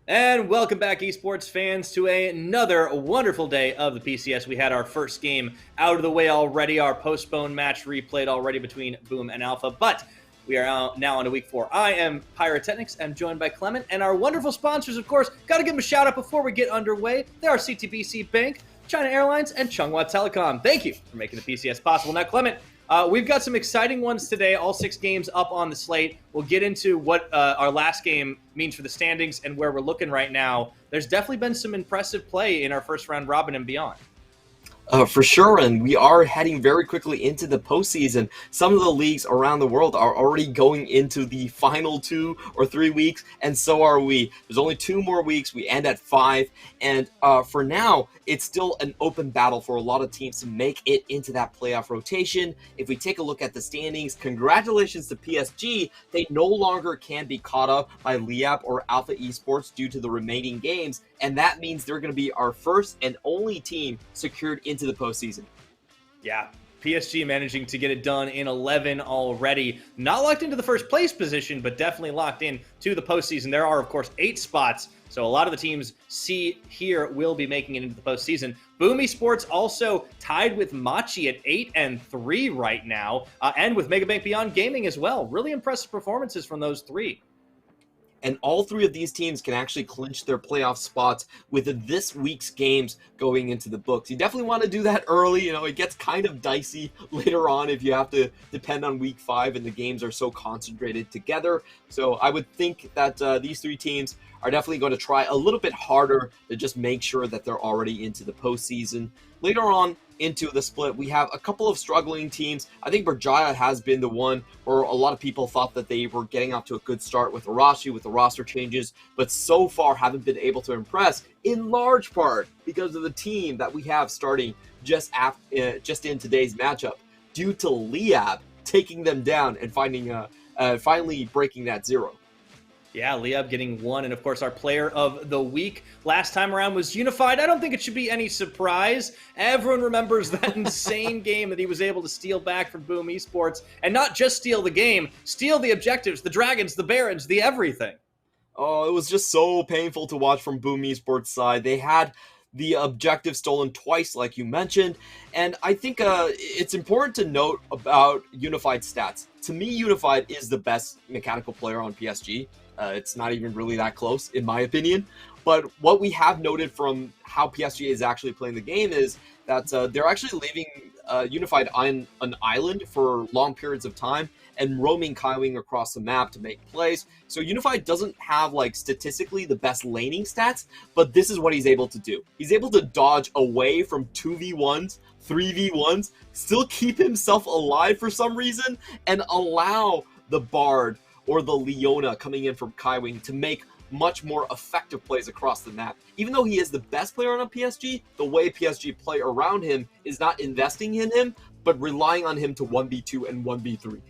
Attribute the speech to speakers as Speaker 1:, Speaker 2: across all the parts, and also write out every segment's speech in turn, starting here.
Speaker 1: And welcome back, esports fans, to another wonderful day of the PCS. We had our first game out of the way already, our postponed match replayed already between Boom and Alpha, but we are now on to week 4. I am Pyrotechnics. I'm joined by Clement, and our wonderful sponsors, of course. Got to give them a shout out before we get underway. They are CTBC Bank, China Airlines, and Chunghwa Telecom. Thank you for making the PCS possible. Now, Clement, we've got some exciting ones today, all 6 games up on the slate. We'll get into what our last game means for the standings and where we're looking right now. There's definitely been some impressive play in our first round robin and beyond.
Speaker 2: For sure, and we are heading very quickly into the postseason. Some of the leagues around the world are already going into the final 2 or 3 weeks, and so are we. There's only 2 more weeks. We end at 5, and for now, it's still an open battle for a lot of teams to make it into that playoff rotation. If we take a look at the standings, congratulations to PSG. They no longer can be caught up by Liyab or Alpha Esports due to the remaining games, and that means they're going to be our first and only team secured into the postseason.
Speaker 1: Yeah, PSG managing to get it done in 11 already. Not locked into the first place position, but definitely locked in to the postseason. There are, of course, 8 spots, so a lot of the teams see here will be making it into the postseason. Boom Esports also tied with Machi at 8-3 right now, and with Megabank Beyond Gaming as well. Really impressive performances from those 3.
Speaker 2: And all 3 of these teams can actually clinch their playoff spots with this week's games going into the books. You definitely want to do that early. You know, it gets kind of dicey later on if you have to depend on week 5 and the games are so concentrated together. So I would think that these 3 teams are definitely going to try a little bit harder to just make sure that they're already into the postseason. Later on into the split, we have a couple of struggling teams. I think Berjaya has been the one where a lot of people thought that they were getting off to a good start with Arashi, with the roster changes, but so far haven't been able to impress, in large part because of the team that we have starting just in today's matchup, due to Liyab taking them down and finally breaking that 0.
Speaker 1: Yeah, Liyab getting 1, and of course our player of the week last time around was Unified. I don't think it should be any surprise. Everyone remembers that insane game that he was able to steal back from Boom Esports, and not just steal the game, steal the objectives, the dragons, the barons, the everything.
Speaker 2: Oh, it was just so painful to watch from Boom Esports' side. They had the objective stolen twice, like you mentioned, and I think it's important to note about Unified stats. To me, Unified is the best mechanical player on PSG. It's not even really that close, in my opinion. But what we have noted from how PSG is actually playing the game is that they're actually leaving Unified on an island for long periods of time and roaming Kaiwing across the map to make plays. So Unified doesn't have, like, statistically the best laning stats, but this is what he's able to do. He's able to dodge away from 2v1s, 3v1s, still keep himself alive for some reason, and allow the Bard or the Leona coming in from Kaiwing to make much more effective plays across the map. Even though he is the best player on a PSG, the way PSG play around him is not investing in him, but relying on him to 1v2 and 1v3.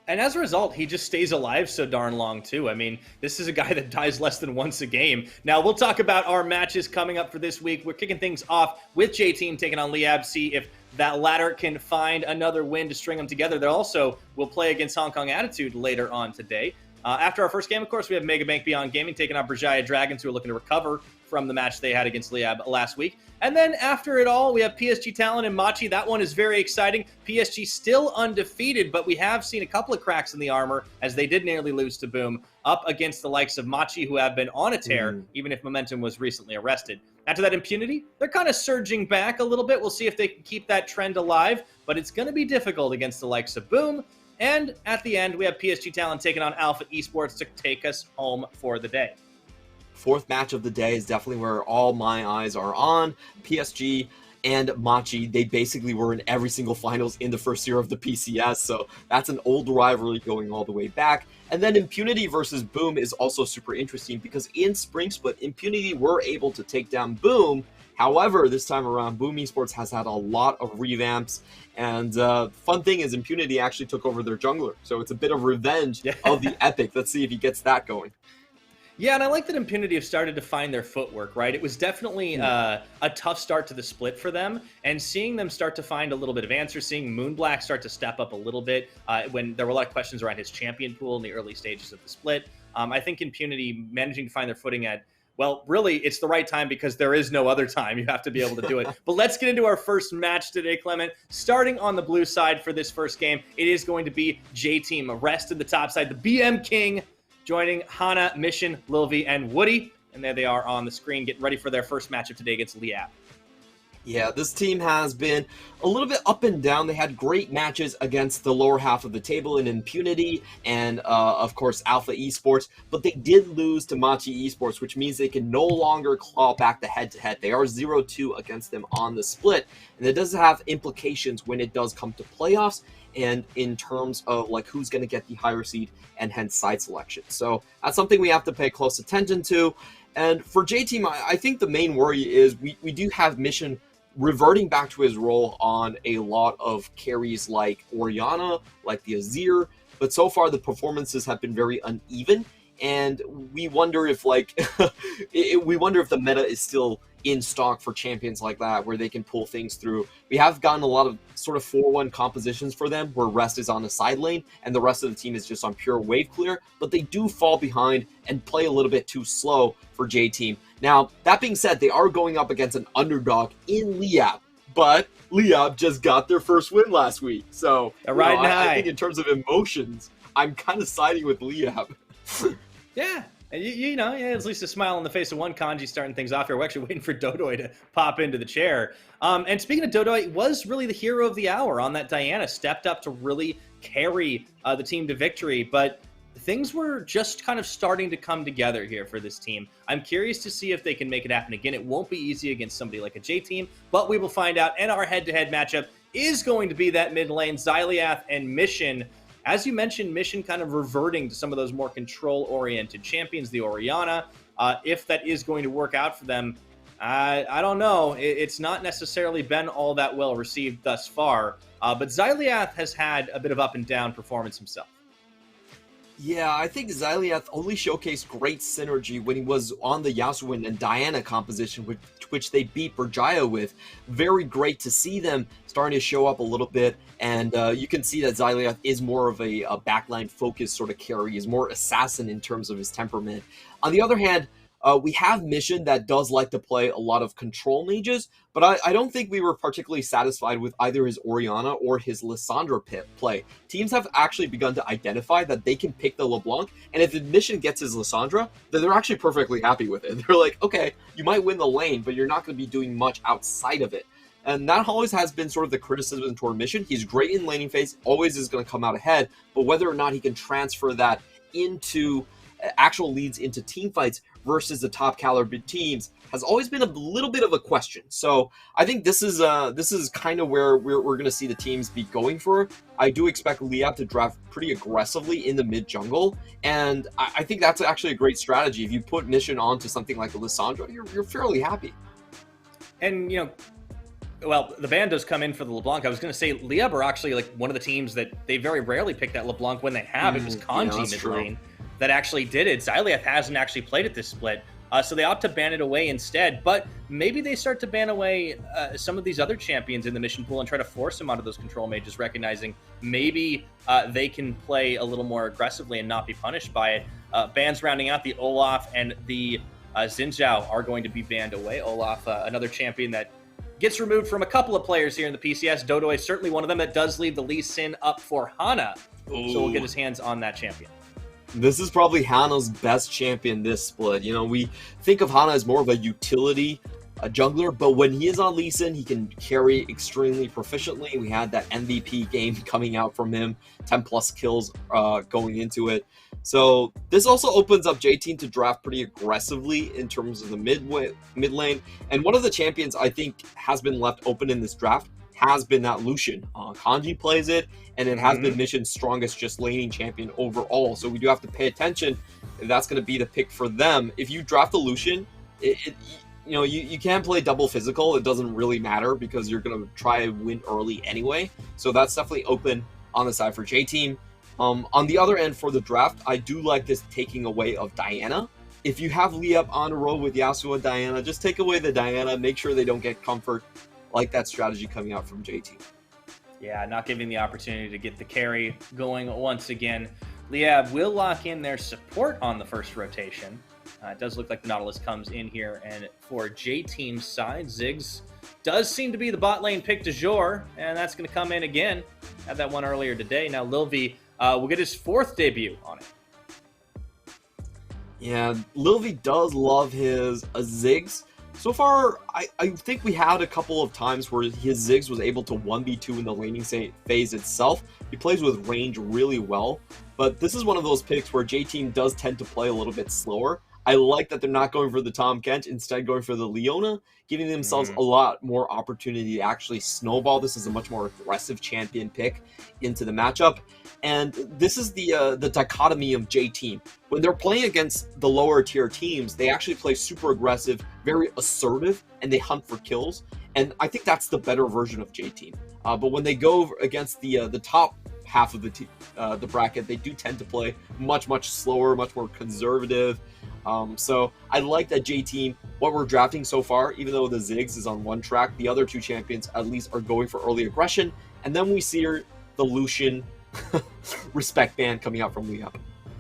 Speaker 1: And as a result, he just stays alive so darn long, too. I mean, this is a guy that dies less than once a game. Now, we'll talk about our matches coming up for this week. We're kicking things off with J-Team taking on Liyab, see if that latter can find another win to string them together. They also will play against Hong Kong Attitude later on today. After our first game, of course, we have Megabank Beyond Gaming taking on Berjaya Dragons, who are looking to recover from the match they had against Liyab last week. And then after it all, we have PSG Talon and Machi. That one is very exciting. PSG still undefeated, but we have seen a couple of cracks in the armor as they did nearly lose to Boom up against the likes of Machi, who have been on a tear, even if Momentum was recently arrested. After that Impunity, they're kind of surging back a little bit. We'll see if they can keep that trend alive, but it's going to be difficult against the likes of Boom. And at the end, we have PSG Talent taking on Alpha Esports to take us home for the day.
Speaker 2: 4th match of the day is definitely where all my eyes are on. PSG and Machi, they basically were in every single finals in the first year of the PCS, so that's an old rivalry going all the way back. And then Impunity versus Boom is also super interesting because in Spring Split, Impunity were able to take down Boom. However, this time around, Boom Esports has had a lot of revamps, and fun thing is Impunity actually took over their jungler, so it's a bit of revenge of the Epic. Let's see if he gets that going.
Speaker 1: Yeah, and I like that Impunity have started to find their footwork, right? It was definitely a tough start to the split for them, and seeing them start to find a little bit of answers, seeing Moonblack start to step up a little bit when there were a lot of questions around his champion pool in the early stages of the split. I think Impunity managing to find their footing at, well, really, it's the right time because there is no other time. You have to be able to do it. But let's get into our first match today, Clement. Starting on the blue side for this first game, it is going to be J-Team. Rest in the top side. The BM King joining Hana, Mission, Lilvi, and Woody. And there they are on the screen getting ready for their first matchup today against Liyab.
Speaker 2: Yeah, this team has been a little bit up and down. They had great matches against the lower half of the table in Impunity and, of course, Alpha Esports, but they did lose to Machi Esports, which means they can no longer claw back the head-to-head. They are 0-2 against them on the split, and it does have implications when it does come to playoffs and in terms of like who's going to get the higher seed and hence side selection. So that's something we have to pay close attention to. And for J-Team, I think the main worry is we do have Mission reverting back to his role on a lot of carries like Orianna, like the Azir, but so far the performances have been very uneven, and we wonder if we wonder if the meta is still in stock for champions like that, where they can pull things through. We have gotten a lot of sort of 4-1 compositions for them, where Rest is on the side lane, and the rest of the team is just on pure wave clear, but they do fall behind and play a little bit too slow for J-Team. Now, that being said, they are going up against an underdog in Liyab, but Liyab just got their first win last week. So, I think in terms of emotions, I'm kind of siding with Liyab.
Speaker 1: Yeah. And at least a smile on the face of one Kanji starting things off here. We're actually waiting for Dodoy to pop into the chair. And speaking of Dodoy, was really the hero of the hour on that Diana. Stepped up to really carry the team to victory. But things were just kind of starting to come together here for this team. I'm curious to see if they can make it happen again. It won't be easy against somebody like a J-Team, but we will find out. And our head-to-head matchup is going to be that mid lane, Xyliath and Mission. As you mentioned, Mission kind of reverting to some of those more control-oriented champions, the Orianna. If that is going to work out for them, I don't know. It's not necessarily been all that well received thus far. But Xyliath has had a bit of up and down performance himself.
Speaker 2: Yeah, I think Xyliath only showcased great synergy when he was on the Yasuo and Diana composition, which they beat Berjaya with. Very great to see them starting to show up a little bit, and you can see that Xyliath is more of a backline focused sort of carry. He's more assassin in terms of his temperament. On the other hand, we have Mission that does like to play a lot of control mages, but I don't think we were particularly satisfied with either his Orianna or his Lissandra play. Teams have actually begun to identify that they can pick the LeBlanc, and if the Mission gets his Lissandra, then they're actually perfectly happy with it. They're like, okay, you might win the lane, but you're not going to be doing much outside of it. And that always has been sort of the criticism toward Mission. He's great in laning phase, always is going to come out ahead, but whether or not he can transfer that into actual leads into team fights versus the top caliber teams has always been a little bit of a question. So I think this is kind of where we're going to see the teams be going for. I do expect Liyab to draft pretty aggressively in the mid jungle, and I think that's actually a great strategy. If you put Mission onto something like a Lissandra, you're fairly happy.
Speaker 1: And well, the ban does come in for the LeBlanc. I was going to say Liyab are actually like one of the teams that they very rarely pick that LeBlanc. When they have, it was Kanji mid lane that actually did it. Xyliath hasn't actually played it this split, so they opt to ban it away instead. But maybe they start to ban away some of these other champions in the Mission pool and try to force them onto those control mages, recognizing maybe they can play a little more aggressively and not be punished by it. Bans rounding out, the Olaf and the Xin Zhao are going to be banned away. Olaf, another champion that gets removed from a couple of players here in the PCS. Dodoy is certainly one of them. That does leave the Lee Sin up for Hana. Ooh. So we'll get his hands on that champion.
Speaker 2: This is probably Hana's best champion this split. We think of Hana as more of a utility jungler, but when he is on Lee Sin, he can carry extremely proficiently. We had that MVP game coming out from him, 10 plus kills going into it. So this also opens up J-Team to draft pretty aggressively in terms of the mid lane. And one of the champions I think has been left open in this draft has been that Lucian. Kanji plays it, and it has been Mission's strongest just laning champion overall. So we do have to pay attention if that's going to be the pick for them. If you draft the Lucian, you can play double physical. It doesn't really matter because you're going to try to win early anyway. So that's definitely open on the side for J-Team. On the other end for the draft, I do like this taking away of Diana. If you have Liyab on a roll with Yasuo and Diana, just take away the Diana, make sure they don't get comfort. Like that strategy coming out from J-Team.
Speaker 1: Yeah, not giving the opportunity to get the carry going once again Liyab will lock in their support on the first rotation. It does look like the Nautilus comes in here, and for J-Team's side, Ziggs does seem to be the bot lane pick du jour, and that's going to come in again. Had that one earlier today. Now LYB will get his 4th debut on it.
Speaker 2: Yeah, LYB does love his Ziggs. So far, I think we had a couple of times where his Ziggs was able to 1v2 in the laning phase itself. He plays with range really well, but this is one of those picks where J-Team does tend to play a little bit slower. I like that they're not going for the Tahm Kench, instead going for the Leona, giving themselves a lot more opportunity to actually snowball. This is a much more aggressive champion pick into the matchup. And this is the dichotomy of J-Team. When they're playing against the lower tier teams, they actually play super aggressive, very assertive, and they hunt for kills. And I think that's the better version of J-Team. But when they go against the top half of the bracket, they do tend to play much slower, much more conservative. So I like that J-Team, what we're drafting so far, even though the Ziggs is on one track, the other two champions at least are going for early aggression. And then we see the Lucian respect band coming out from Liyab.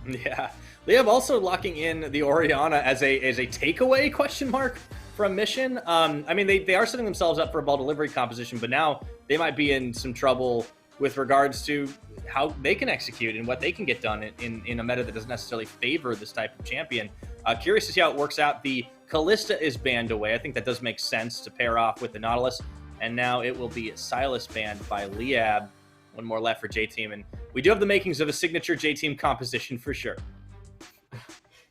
Speaker 1: Yeah. Liyab also locking in the Orianna as a takeaway question mark from Mission. I mean, they are setting themselves up for a ball delivery composition, but now they might be in some trouble with regards to how they can execute and what they can get done in a meta that doesn't necessarily favor this type of champion. Curious to see how it works out. The Kalista is banned away. I think that does make sense to pair off with the Nautilus. And now it will be Silas banned by Liyab. One more left for J-Team. And we do have the makings of a signature J-Team composition for sure.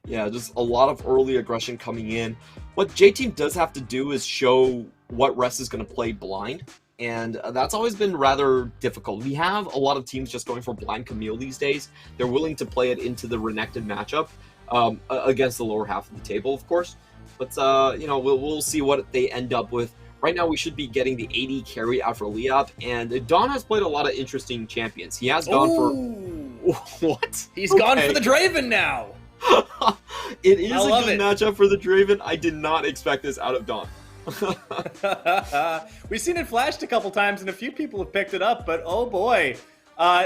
Speaker 2: Yeah, just a lot of early aggression coming in. What J-Team does have to do is show what Rest is going to play blind. And that's always been rather difficult. We have a lot of teams just going for blind Camille these days. They're willing to play it into the Renekton matchup against the lower half of the table, of course. But, you know, we'll see what they end up with. Right now, we should be getting the AD carry out for Liyab. And Don has played a lot of interesting champions. He has gone for... What?
Speaker 1: He's gone for the Draven now.
Speaker 2: It is a good matchup for the Draven. I did not expect this out of Don.
Speaker 1: We've seen it flashed a couple times, and a few people have picked it up, but oh boy.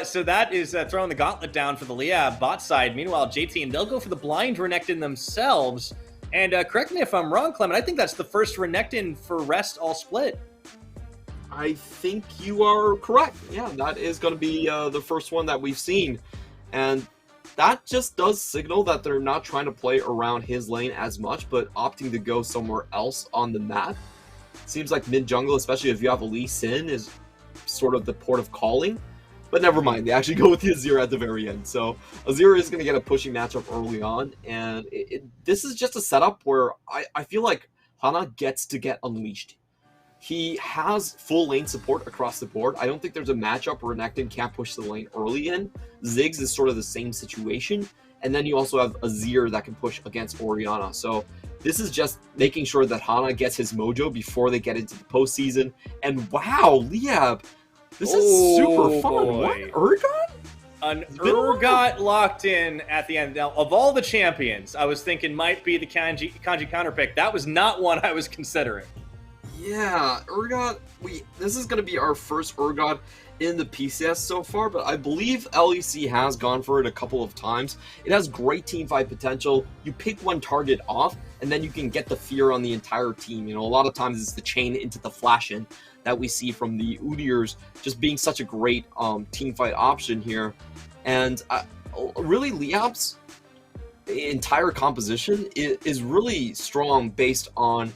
Speaker 1: So that is throwing the gauntlet down for the Liyab bot side. Meanwhile, J-Team, they'll go for the blind Renekton themselves. And correct me if I'm wrong, Clement, I think that's the first Renekton for Rest all split.
Speaker 2: I think you are correct. Yeah, that is going to be the first one that we've seen. And that just does signal that they're not trying to play around his lane as much, but opting to go somewhere else on the map. Seems like mid-jungle, especially if you have a Lee Sin, is sort of the port of calling. But never mind, they actually go with the Azir at the very end. So Azir is going to get a pushing matchup early on, and this is just a setup where I feel like Hana gets to get unleashed. He has full lane support across the board. I don't think there's a matchup where Renekton can't push the lane early in. Ziggs is sort of the same situation. And then you also have Azir that can push against Orianna. So this is just making sure that Hana gets his mojo before they get into the postseason. And wow, Liyab, this is super fun.
Speaker 1: Boy.
Speaker 2: What, Urgot?
Speaker 1: An Urgot locked in at the end. Now, of all the champions, I was thinking might be the Kanji counter pick. That was not one I was considering.
Speaker 2: Yeah, Urgot, this is going to be our first Urgot in the PCS so far, but I believe LEC has gone for it a couple of times. It has great teamfight potential. You pick one target off, and then you can get the fear on the entire team. You know, a lot of times it's the chain into the flash-in that we see from the Udyrs just being such a great teamfight option here. And really, Liyab's entire composition is really strong based on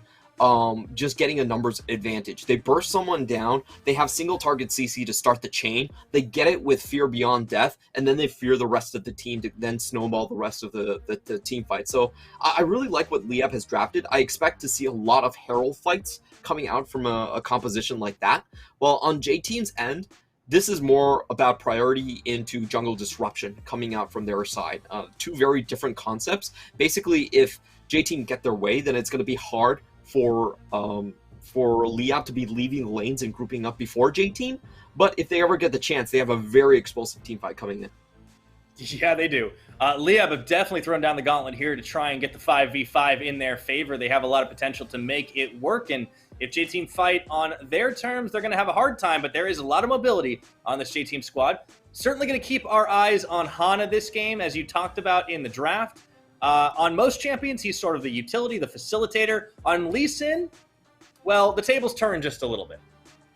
Speaker 2: just getting a numbers advantage. They burst someone down, they have single target CC to start the chain, they get it with fear beyond death, and then they fear the rest of the team to then snowball the rest of the team fight. So I really like what Liyab has drafted. I expect to see a lot of Herald fights coming out from a composition like that. Well, on J-Team's end, this is more about priority into jungle disruption coming out from their side. Two very different concepts. Basically, if J-Team get their way, then it's going to be hard for Liyab to be leaving the lanes and grouping up before J-Team. But if they ever get the chance, they have a very explosive team fight coming in.
Speaker 1: Yeah, they do. Liyab have definitely thrown down the gauntlet here to try and get the 5v5 in their favor. They have a lot of potential to make it work. And If J-Team fight on their terms, they're going to have a hard time, but there is a lot of mobility on this J-Team squad. Certainly going to keep our eyes on Hana this game, as you talked about in the draft. On most champions, he's sort of the utility, the facilitator. On Lee Sin, well, the tables turn just a little bit.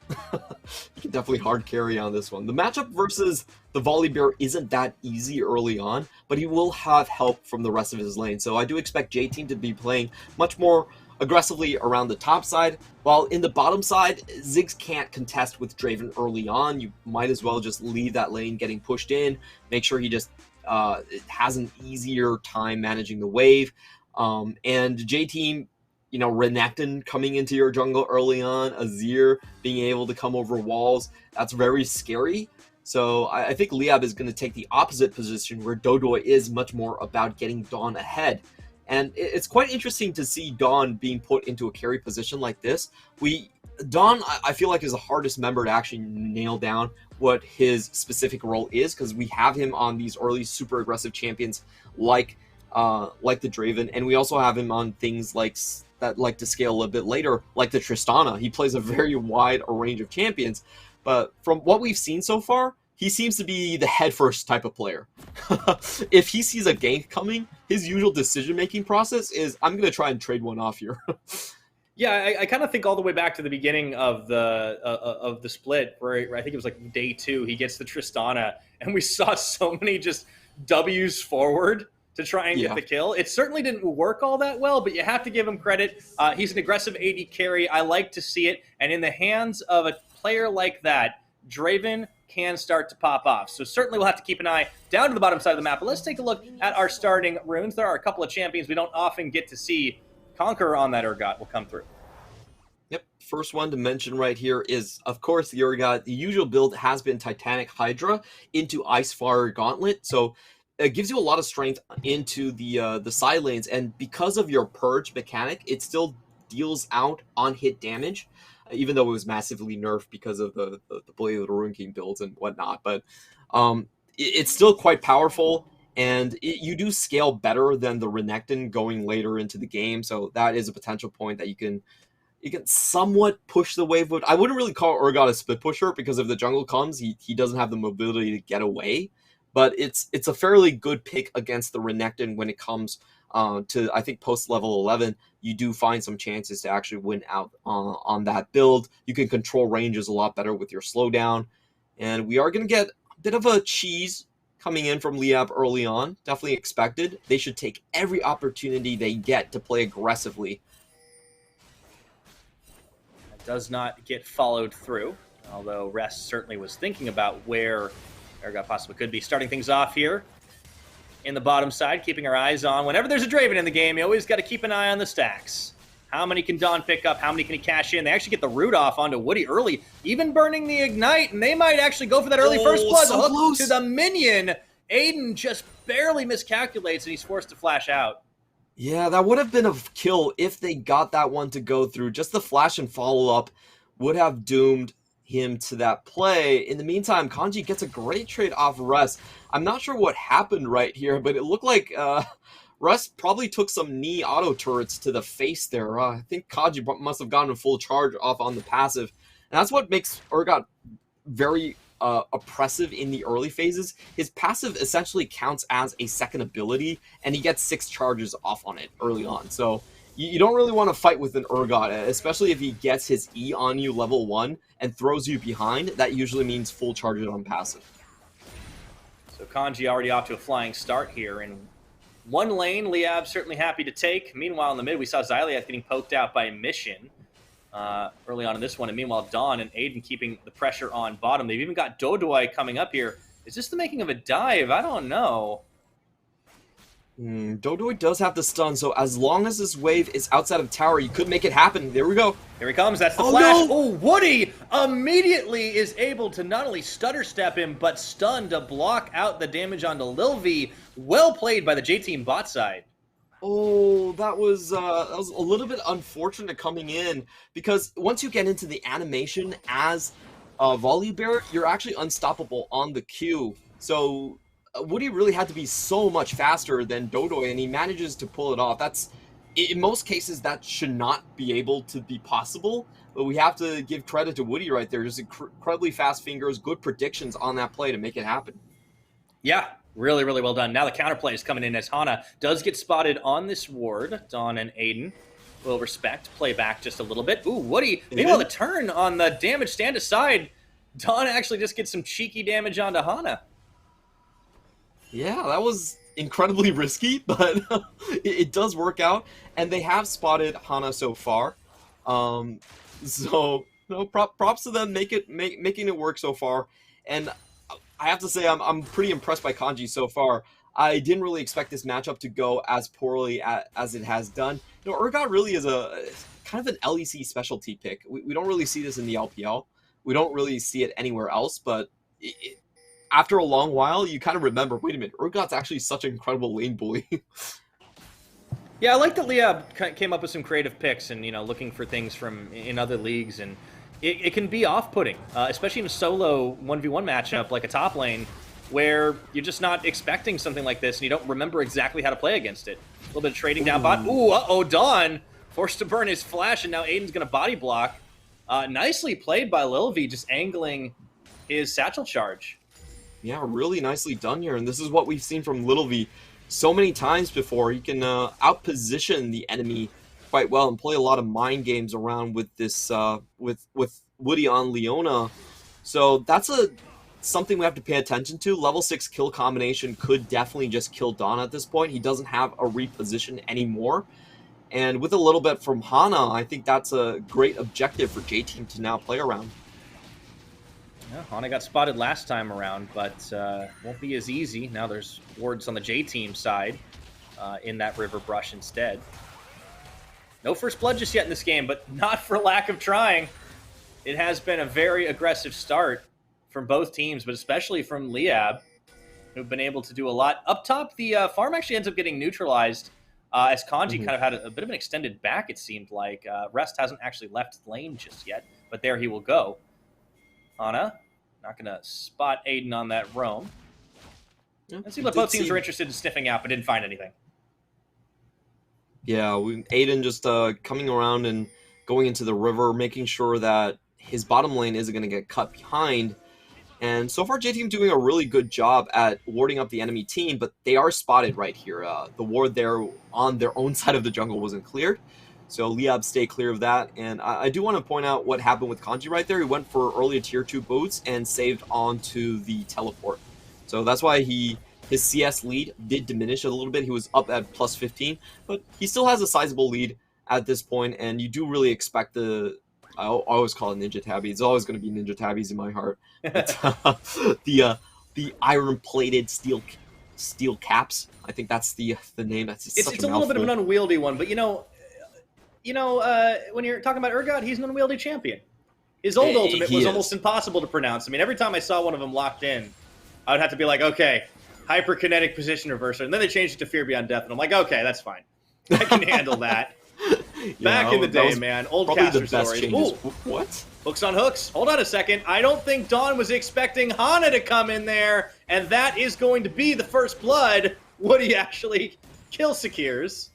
Speaker 2: You can definitely hard carry on this one. The matchup versus the Volibear isn't that easy early on, but he will have help from the rest of his lane. So I do expect J-Team to be playing much more aggressively around the top side, while in the bottom side, Ziggs can't contest with Draven early on. You might as well just leave that lane getting pushed in, make sure he just has an easier time managing the wave. And J-Team, you know, Renekton coming into your jungle early on, Azir being able to come over walls, that's very scary. So I think Liyab is going to take the opposite position, where Dodoy is much more about getting Dawn ahead. And it's quite interesting to see Dawn being put into a carry position like this. Dawn, I feel like, is the hardest member to actually nail down what his specific role is, because we have him on these early super aggressive champions like the Draven, and we also have him on things like that like to scale a little bit later, like the Tristana. He plays a very wide range of champions, but from what we've seen so far, he seems to be the head first type of player. If he sees a gank coming, his usual decision-making process is, I'm going to try and trade one off here.
Speaker 1: Yeah, I kind of think all the way back to the beginning of the split, where I think it was like day 2, he gets the Tristana, and we saw so many just W's forward to try and get the kill. It certainly didn't work all that well, but you have to give him credit. He's an aggressive AD carry. I like to see it, and in the hands of a player like that, Draven can start to pop off. So certainly we'll have to keep an eye down to the bottom side of the map. But let's take a look at our starting runes. There are a couple of champions we don't often get to see. Conqueror on that Urgot will come through.
Speaker 2: Yep, first one to mention right here is, of course, the Urgot. The usual build has been Titanic Hydra into Icefire Gauntlet. So it gives you a lot of strength into the side lanes. And because of your Purge mechanic, it still deals out on-hit damage, even though it was massively nerfed because of the Blade of the Rune King builds and whatnot. But it's still quite powerful, and you do scale better than the Renekton going later into the game. So that is a potential point that you can somewhat push the wave with. I wouldn't really call Urgot a split pusher, because if the jungle comes, he doesn't have the mobility to get away. But it's a fairly good pick against the Renekton when it comes to, I think, post level 11. You do find some chances to actually win out on that build. You can control ranges a lot better with your slowdown. And we are going to get a bit of a cheese coming in from Liyab early on. Definitely expected. They should take every opportunity they get to play aggressively.
Speaker 1: That does not get followed through, although Rest certainly was thinking about where Urgot possibly could be. Starting things off here in the bottom side, keeping our eyes on. Whenever there's a Draven in the game, you always got to keep an eye on the stacks. How many can Dawn pick up? How many can he cash in? They actually get the root off onto Woody early, even burning the Ignite, and they might actually go for that early first blood.
Speaker 2: So
Speaker 1: hook
Speaker 2: close
Speaker 1: to the minion. Aiden just barely miscalculates, and he's forced to flash out.
Speaker 2: Yeah, that would have been a kill if they got that one to go through. Just the flash and follow-up would have doomed him to that play. In the meantime, Kanji gets a great trade off Russ. I'm not sure what happened right here, but it looked like Russ probably took some knee auto turrets to the face there. I think Kanji must have gotten a full charge off on the passive. And that's what makes Urgot very oppressive in the early phases. His passive essentially counts as a second ability, and he gets 6 charges off on it early on. So you don't really want to fight with an Urgot, especially if he gets his E on you level 1 and throws you behind. That usually means full charges on passive.
Speaker 1: So Kanji already off to a flying start here. In one lane, Liyab certainly happy to take. Meanwhile, in the mid, we saw Xyliath getting poked out by Mission early on in this one. And meanwhile, Dawn and Aiden keeping the pressure on bottom. They've even got Dodoy coming up here. Is this the making of a dive? I don't know.
Speaker 2: Dodoy does have the stun, so as long as this wave is outside of tower, you could make it happen. There we go.
Speaker 1: Here he comes. That's the flash.
Speaker 2: No!
Speaker 1: Oh, Woody immediately is able to not only stutter step him, but stun to block out the damage onto Lil V. Well played by the J-Team bot side.
Speaker 2: Oh, that was a little bit unfortunate coming in, because once you get into the animation as Volibear, you're actually unstoppable on the Q. So Woody really had to be so much faster than Dodoy, and he manages to pull it off. That's in most cases, that should not be able to be possible. But we have to give credit to Woody right there. Just incredibly fast fingers, good predictions on that play to make it happen.
Speaker 1: Yeah, really, really well done. Now the counterplay is coming in as Hana does get spotted on this ward. Dawn and Aiden will respect, play back just a little bit. Ooh, Woody, meanwhile the turn on the damage stand aside. Dawn actually just gets some cheeky damage onto Hana.
Speaker 2: Yeah, that was incredibly risky, but it does work out. And they have spotted Hana so far. So, props to them making it work so far. And I have to say, I'm pretty impressed by Kanji so far. I didn't really expect this matchup to go as poorly as it has done. Urgot really is a kind of an LEC specialty pick. We don't really see this in the LPL. We don't really see it anywhere else, but after a long while, you kind of remember, wait a minute, Urgot's actually such an incredible lane bully.
Speaker 1: Yeah, I like that Liyab came up with some creative picks and, looking for things from in other leagues, and it can be off-putting, especially in a solo 1v1 matchup like a top lane, where you're just not expecting something like this and you don't remember exactly how to play against it. A little bit of trading down bot. Ooh, uh-oh, Dawn forced to burn his flash, and now Aiden's going to body block. Nicely played by LYB, just angling his satchel charge.
Speaker 2: Yeah, really nicely done here, and this is what we've seen from LYB so many times before. He can outposition the enemy quite well and play a lot of mind games around with this with Woody on Leona. So that's something we have to pay attention to. Level 6 kill combination could definitely just kill Dawn at this point. He doesn't have a reposition anymore. And with a little bit from Hana, I think that's a great objective for J-Team to now play around.
Speaker 1: Yeah, Hana got spotted last time around, but won't be as easy. Now there's wards on the J-Team side in that river brush instead. No first blood just yet in this game, but not for lack of trying. It has been a very aggressive start from both teams, but especially from Liyab, who've been able to do a lot. Up top, the farm actually ends up getting neutralized as Kanji kind of had a bit of an extended back, it seemed like. Rest hasn't actually left lane just yet, but there he will go. Hana, not going to spot Aiden on that roam. Yeah, it seemed like both teams were interested in sniffing out, but didn't find anything.
Speaker 2: Yeah, Aiden just coming around and going into the river, making sure that his bottom lane isn't going to get cut behind. And so far, J-Team doing a really good job at warding up the enemy team, but they are spotted right here. The ward there on their own side of the jungle wasn't cleared. So Liyab stay clear of that. And I do want to point out what happened with Kanji right there. He went for early tier 2 boots and saved onto the teleport. So that's why his CS lead did diminish a little bit. He was up at plus 15, but he still has a sizable lead at this point. And you do really expect I always call it Ninja Tabby. It's always going to be Ninja Tabbies in my heart. But, the iron-plated steel caps. I think that's the name. It's a
Speaker 1: little bit of an unwieldy one, but when you're talking about Urgot, he's an unwieldy champion. His old ultimate was almost impossible to pronounce. I mean, every time I saw one of them locked in, I would have to be like, okay, hyperkinetic position reverser. And then they changed it to Fear Beyond Death, and I'm like, okay, that's fine. I can handle that. Back in the day, man. Old caster stories. Ooh,
Speaker 2: what?
Speaker 1: Hooks on hooks. Hold on a second. I don't think Dawn was expecting Hana to come in there, and that is going to be the first blood. Woody actually kill secures.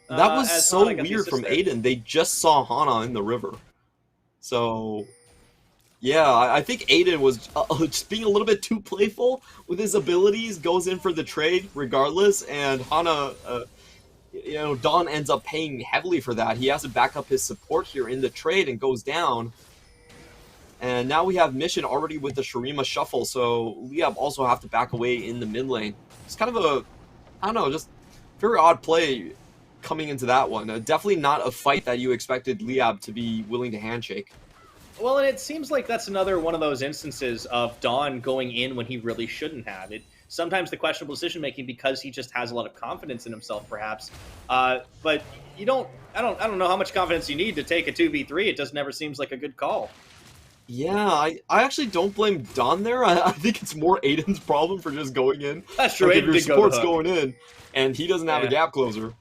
Speaker 2: That was so weird from Aiden. They just saw Hana in the river. So, yeah, I think Aiden was just being a little bit too playful with his abilities, goes in for the trade regardless, and Hana, Dawn ends up paying heavily for that. He has to back up his support here in the trade and goes down. And now we have Mission already with the Shurima shuffle, so Liyab also have to back away in the mid lane. It's kind of just very odd play coming into that one. Definitely not a fight that you expected Liyab to be willing to handshake.
Speaker 1: Well, and it seems like that's another one of those instances of Dawn going in when he really shouldn't have. Sometimes the questionable decision-making because he just has a lot of confidence in himself, perhaps. But I don't know how much confidence you need to take a 2v3. It just never seems like a good call.
Speaker 2: Yeah, I actually don't blame Dawn there. I think it's more Aiden's problem for just going in.
Speaker 1: That's true.
Speaker 2: Like if your support's going in, and he doesn't have a gap closer.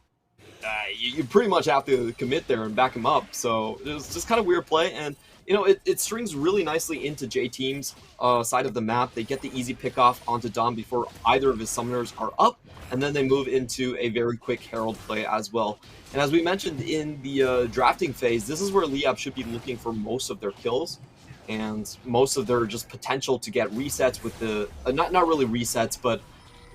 Speaker 2: you pretty much have to commit there and back him up. So it was just kind of weird play, and it strings really nicely into J Team's side of the map. They get the easy pick off onto Dom before either of his summoners are up, and then they move into a very quick Herald play as well. And as we mentioned in the drafting phase, this is where Liyab should be looking for most of their kills and most of their just potential to get resets with the not really resets, but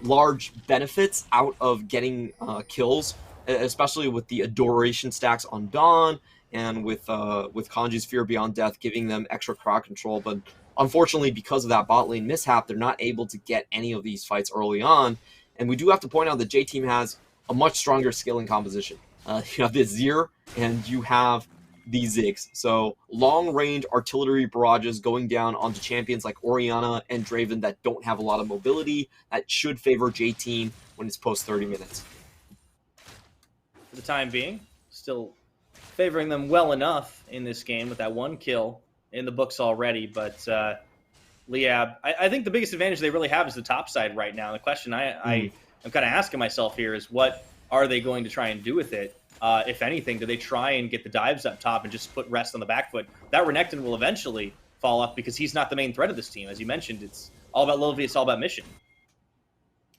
Speaker 2: large benefits out of getting kills, especially with the adoration stacks on Dawn and with Kanji's Fear Beyond Death giving them extra crowd control. But unfortunately, because of that bot lane mishap, they're not able to get any of these fights early on. And we do have to point out that J Team has a much stronger scaling composition. You have the Azir and you have the Ziggs. So long-range artillery barrages going down onto champions like Orianna and Draven that don't have a lot of mobility. That should favor J Team when it's post 30 minutes.
Speaker 1: For the time being, still favoring them well enough in this game with that 1 kill in the books already. But Liyab, I think the biggest advantage they really have is the top side right now. The question I'm kind of asking myself here is, what are they going to try and do with it? If anything, do they try and get the dives up top and just put rest on the back foot? That Renekton will eventually fall off because he's not the main threat of this team. As you mentioned, it's all about LYB, it's all about mission.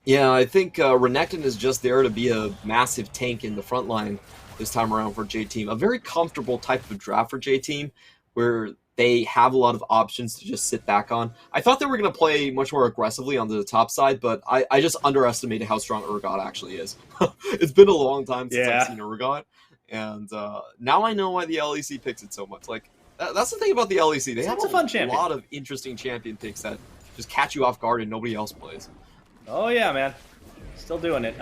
Speaker 2: Yeah, I think Renekton is just there to be a massive tank in the front line this time around for J Team. A very comfortable type of draft for J Team where they have a lot of options to just sit back on. I thought they were going to play much more aggressively on the top side, but I just underestimated how strong Urgot actually is. It's been a long time since I've seen Urgot, and now I know why the LEC picks it so much. Like, that's the thing about the LEC. They have a lot of interesting champion picks that just catch you off guard and nobody else plays.
Speaker 1: Oh yeah, man. Still doing it.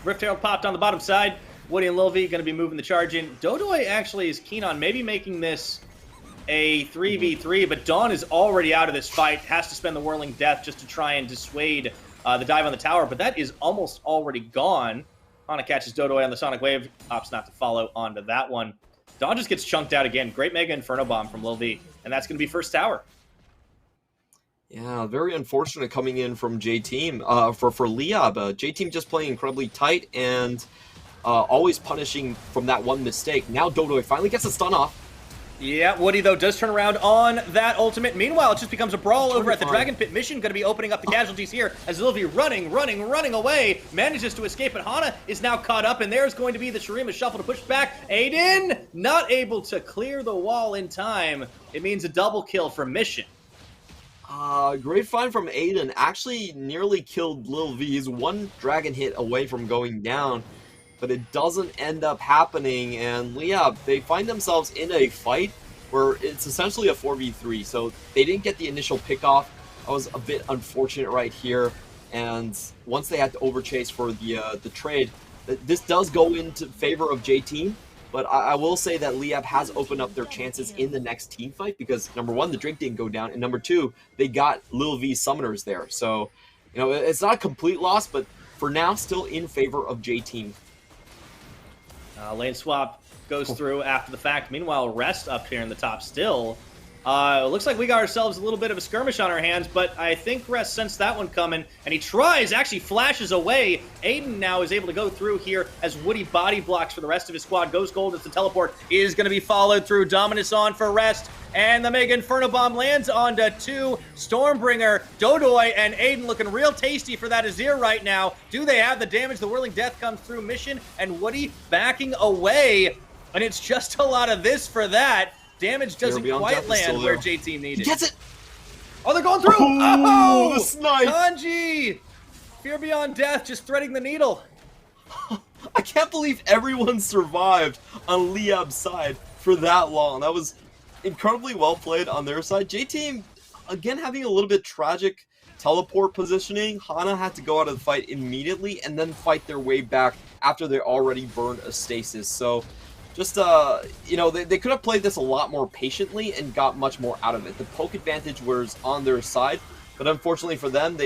Speaker 1: Rift Herald popped on the bottom side. Woody and LYB going to be moving the charge in. Dodoy actually is keen on maybe making this a 3v3, but Dawn is already out of this fight, has to spend the Whirling Death just to try and dissuade the dive on the tower, but that is almost already gone. Hana catches Dodoy on the Sonic Wave, opts not to follow onto that one. Dawn just gets chunked out again. Great Mega Inferno Bomb from LYB, and that's going to be first tower.
Speaker 2: Yeah, very unfortunate coming in from J Team. For Liyab, J Team just playing incredibly tight and always punishing from that one mistake. Now Dodoy finally gets a stun off.
Speaker 1: Yeah, Woody, though, does turn around on that ultimate. Meanwhile, it just becomes a brawl over at the Dragon Pit mission. Going to be opening up the casualties here as LYB running away. Manages to escape, but Hana is now caught up, and there's going to be the Shurima shuffle to push back. Aiden not able to clear the wall in time. It means a double kill for mission.
Speaker 2: Great find from Aiden. Actually nearly killed LYB. He's one dragon hit away from going down, but it doesn't end up happening, and Liyab, they find themselves in a fight where it's essentially a 4v3, so they didn't get the initial pick off. That was a bit unfortunate right here, and once they had to overchase for the trade, this does go into favor of J Team, but I will say that Liyab has opened up their chances in the next team fight because, number one, the drink didn't go down, and number two, they got LYB summoners there, so, it's not a complete loss, but for now, still in favor of J Team.
Speaker 1: Lane swap goes through after the fact. Meanwhile, Rest up here in the top still. Looks like we got ourselves a little bit of a skirmish on our hands, but I think Rest sensed that one coming, and he tries, actually flashes away. Aiden now is able to go through here as Woody body blocks for the rest of his squad. Goes gold as the teleport is going to be followed through. Dominus on for Rest, and the Mega Inferno Bomb lands onto 2. Stormbringer, Dodoy, and Aiden looking real tasty for that Azir right now. Do they have the damage? The Whirling Death comes through mission, and Woody backing away, and it's just a lot of this for that. Damage doesn't quite land where J Team needed.
Speaker 2: He gets it!
Speaker 1: Oh, they're going through!
Speaker 2: Oh, the snipe!
Speaker 1: Kanji! Fear Beyond Death just threading the needle.
Speaker 2: I can't believe everyone survived on Liyab's side for that long. That was incredibly well played on their side. J Team, again, having a little bit tragic teleport positioning. Hana had to go out of the fight immediately and then fight their way back after they already burned a stasis. So, just, they could have played this a lot more patiently and got much more out of it. The poke advantage was on their side, but unfortunately for them,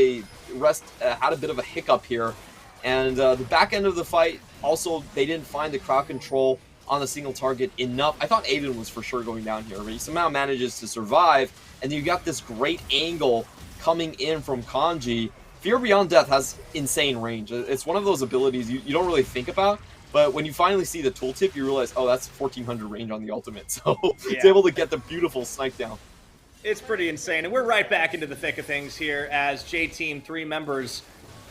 Speaker 2: Rest had a bit of a hiccup here. And the back end of the fight, also, they didn't find the crowd control on the single target enough. I thought Aiden was for sure going down here, but he somehow manages to survive. And you got this great angle coming in from Kanji. Fear Beyond Death has insane range. It's one of those abilities you don't really think about, But when you finally see the tooltip, you realize, oh, that's 1400 range on the ultimate. So it's
Speaker 1: Yeah.
Speaker 2: able to get the beautiful snipe down.
Speaker 1: It's pretty insane. And we're right back into the thick of things here as J-Team, 3 members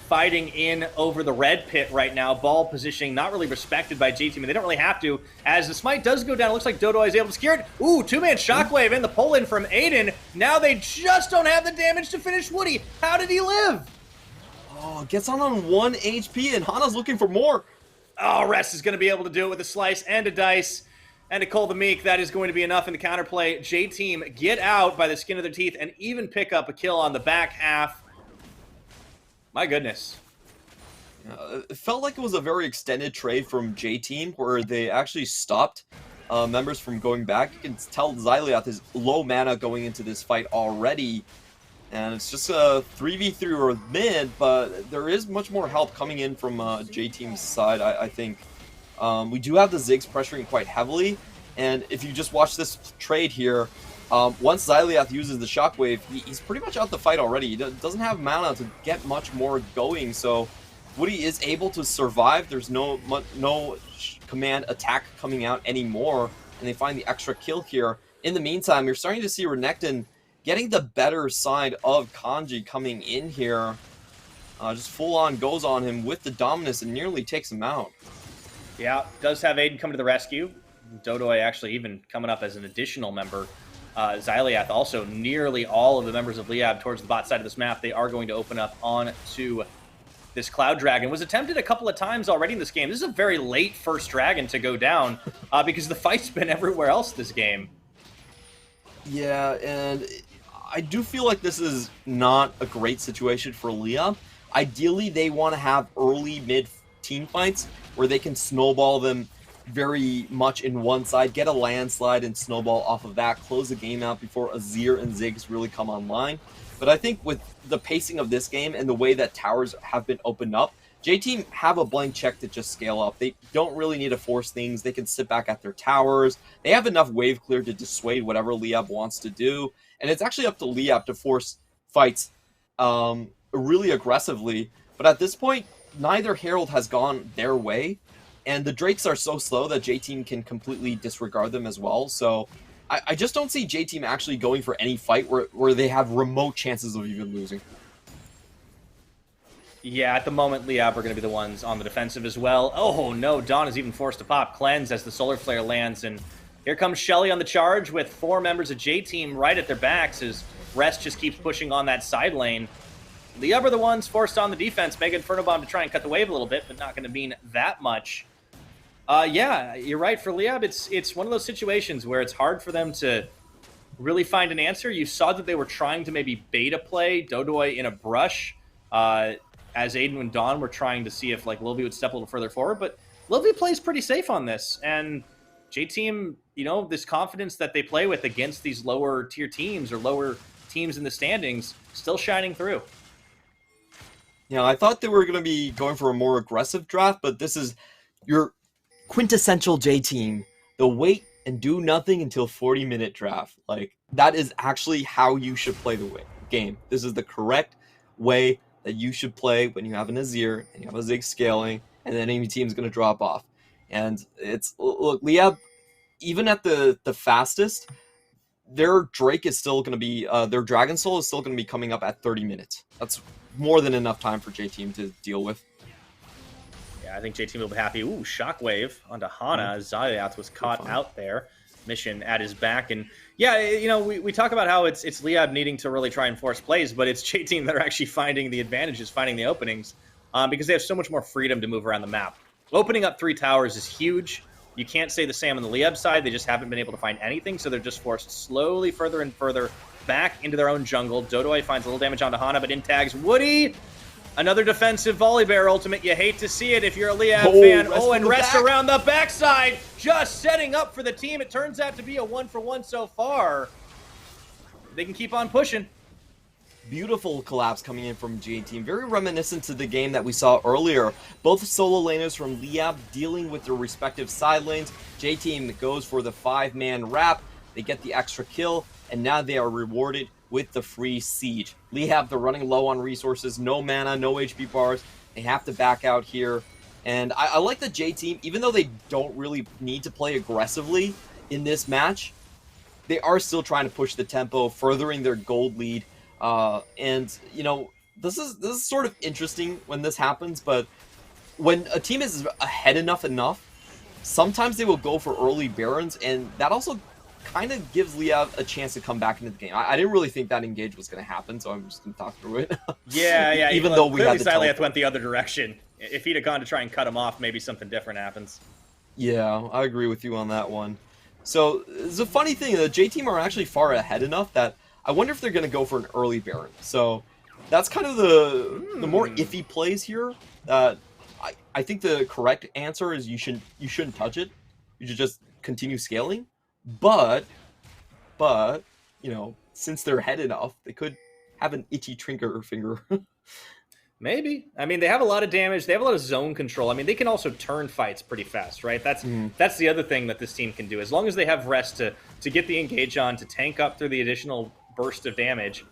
Speaker 1: fighting in over the red pit right now. Ball positioning not really respected by J-Team, and they don't really have to. As the smite does go down, it looks like Dodo is able to secure it. Ooh, 2-man shockwave in the pull-in from Aiden. Now they just don't have the damage to finish Woody. How did he live?
Speaker 2: Oh, gets on 1 HP, and Hana's looking for more.
Speaker 1: Oh, Rest is going to be able to do it with a slice and a dice. And to Cole the Meek, that is going to be enough in the counterplay. J-Team get out by the skin of their teeth and even pick up a kill on the back half. My goodness.
Speaker 2: It felt like it was a very extended trade from J-Team, where they actually stopped members from going back. You can tell Xyliath is low mana going into this fight already. And it's just a 3v3 or mid, but there is much more help coming in from J-Team's side, I think. We do have the Ziggs pressuring quite heavily, and if you just watch this trade here, once Xyliath uses the Shockwave, he's pretty much out the fight already. He doesn't have mana to get much more going, so Woody is able to survive. There's no command attack coming out anymore, and they find the extra kill here. In the meantime, you're starting to see Renekton getting the better side of Kanji coming in here. Just full-on goes on him with the Dominus and nearly takes him out.
Speaker 1: Yeah, does have Aiden come to the rescue. Dodoy actually even coming up as an additional member. Xyliath also, nearly all of the members of Liyab towards the bot side of this map. They are going to open up on to this Cloud Dragon. Was attempted a couple of times already in this game. This is a very late first dragon to go down because the fight's been everywhere else this game.
Speaker 2: Yeah, and I do feel like this is not a great situation for Liyab. Ideally, they want to have early mid team fights where they can snowball them very much in one side, get a landslide and snowball off of that, close the game out before Azir and Ziggs really come online. But I think with the pacing of this game and the way that towers have been opened up, J-Team have a blank check to just scale up. They don't really need to force things. They can sit back at their towers. They have enough wave clear to dissuade whatever Liyab wants to do. And it's actually up to Liyab to force fights really aggressively. But at this point, neither Herald has gone their way. And the Drakes are so slow that J-Team can completely disregard them as well. So I just don't see J-Team actually going for any fight where they have remote chances of even losing.
Speaker 1: Yeah, at the moment, Liyab are going to be the ones on the defensive as well. Oh, no, Dawn is even forced to pop Cleanse as the Solar Flare lands. And here comes Shelly on the charge with 4 members of J-Team right at their backs as Rest just keeps pushing on that side lane. Liyab are the ones forced on the defense. Mega Inferno Bomb to try and cut the wave a little bit, but not going to mean that much. Yeah, you're right. For Liyab, it's one of those situations where it's hard for them to really find an answer. You saw that they were trying to maybe beta play Dodoy in a brush, as Aiden and Dawn were trying to see if like LYB would step a little further forward, but LYB plays pretty safe on this. And J-Team, you know, this confidence that they play with against these lower tier teams or lower teams in the standings, still shining through.
Speaker 2: Yeah, I thought they were going to be going for a more aggressive draft, but this is your quintessential J-Team. They'll wait and do nothing until 40-minute draft. Like, that is actually how you should play the game. This is the correct way that you should play when you have an Azir and you have a Ziggs scaling, and then enemy team is going to drop off. And it's, look, Liyab, even at the fastest, their Drake is still going to be, their Dragon Soul is still going to be coming up at 30 minutes. That's more than enough time for J-Team to deal with.
Speaker 1: Yeah, I think J-Team will be happy. Ooh, Shockwave onto Hana. Xyliath was caught out there. Mission at his back. And yeah, you know, we talk about how it's Liyab needing to really try and force plays, but it's J-Team that are actually finding the advantages, finding the openings, because they have so much more freedom to move around the map. Opening up 3 towers is huge. You can't say the same on the Liyab side. They just haven't been able to find anything, so they're just forced slowly further and further back into their own jungle. Dodoy finds a little damage onto Hana, but in tags Woody. Another defensive volley bear ultimate. You hate to see it if you're a Liyab fan. Oh, and Rest around the backside, just setting up for the team. It turns out to be a 1-for-1 so far. They can keep on pushing.
Speaker 2: Beautiful collapse coming in from J-Team. Very reminiscent to the game that we saw earlier. Both solo laners from Liyab dealing with their respective side lanes. J-Team goes for the 5-man wrap. They get the extra kill, and now they are rewarded with the free siege. Liyab, they're running low on resources, no mana, no HP bars. They have to back out here. And I like the J team, even though they don't really need to play aggressively in this match, they are still trying to push the tempo, furthering their gold lead. And you know, this is sort of interesting when this happens, but when a team is ahead enough, sometimes they will go for early Barons, and that also kind of gives Liyab a chance to come back into the game. I didn't really think that engage was going to happen, so I'm just going to talk through it.
Speaker 1: Yeah.
Speaker 2: Even though we had the
Speaker 1: Clearly went the other direction. If he'd have gone to try and cut him off, maybe something different happens.
Speaker 2: Yeah, I agree with you on that one. So it's a funny thing. The J team are actually far ahead enough that I wonder if they're going to go for an early Baron. So that's kind of the more iffy plays here. I think the correct answer is you shouldn't touch it. You should just continue scaling. But you know, since they're ahead enough, they could have an itchy trigger finger.
Speaker 1: Maybe. I mean, they have a lot of damage. They have a lot of zone control. I mean, they can also turn fights pretty fast, right? That's the other thing that this team can do. As long as they have rest to get the engage on, to tank up through the additional burst of damage.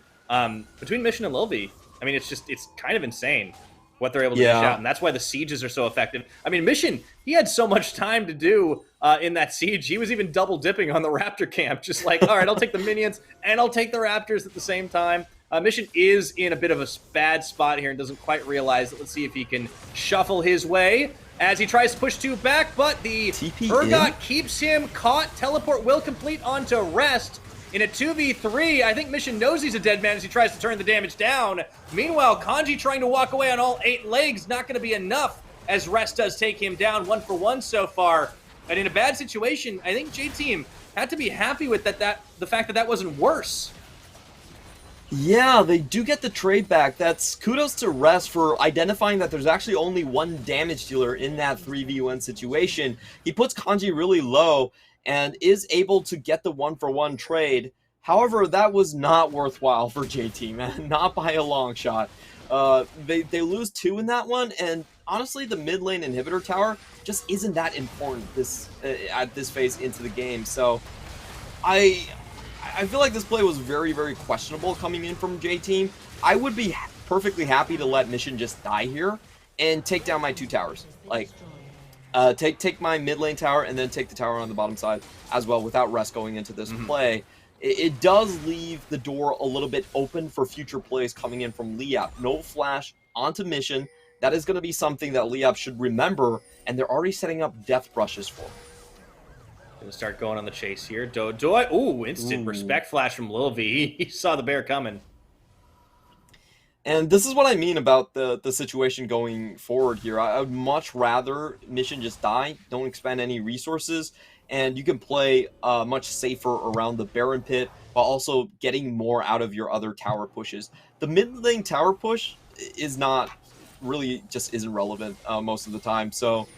Speaker 1: Between Mission and LYB, I mean, it's kind of insane what they're able to dish out, and that's why the sieges are so effective. I mean, Mission, he had so much time to do in that siege. He was even double dipping on the Raptor camp, just like, all right, I'll take the minions and I'll take the Raptors at the same time. Mission is in a bit of a bad spot here and doesn't quite realize it. Let's see if he can shuffle his way as he tries to push two back, but the Urgot keeps him caught. Teleport will complete onto Rest. In a 2v3, I think Mission knows he's a dead man as he tries to turn the damage down. Meanwhile, Kanji trying to walk away on all 8 legs, not going to be enough as Rest does take him down 1-for-1 so far. And in a bad situation, I think J-Team had to be happy with the fact that wasn't worse.
Speaker 2: Yeah, they do get the trade back. That's kudos to Rest for identifying that there's actually only one damage dealer in that 3v1 situation. He puts Kanji really low and is able to get the 1-for-1 trade. However, that was not worthwhile for J-Team, man. Not by a long shot. They lose 2 in that one, and honestly, the mid lane inhibitor tower just isn't that important at this phase into the game. So I feel like this play was very, very questionable coming in from J-Team. I would be perfectly happy to let Mission just die here and take down my 2 towers. Like, take my mid lane tower and then take the tower on the bottom side as well without Rest going into this play. It does leave the door a little bit open for future plays coming in from Liyab. No flash onto Mission. That is going to be something that Liyab should remember, and they're already setting up death brushes for.
Speaker 1: Gonna start going on the chase here. Ooh, instant respect flash from LYB. He saw the bear coming.
Speaker 2: And this is what I mean about the situation going forward here. I would much rather Mission just die, don't expend any resources, and you can play much safer around the Baron pit while also getting more out of your other tower pushes. The mid lane tower push is not really just isn't relevant most of the time, so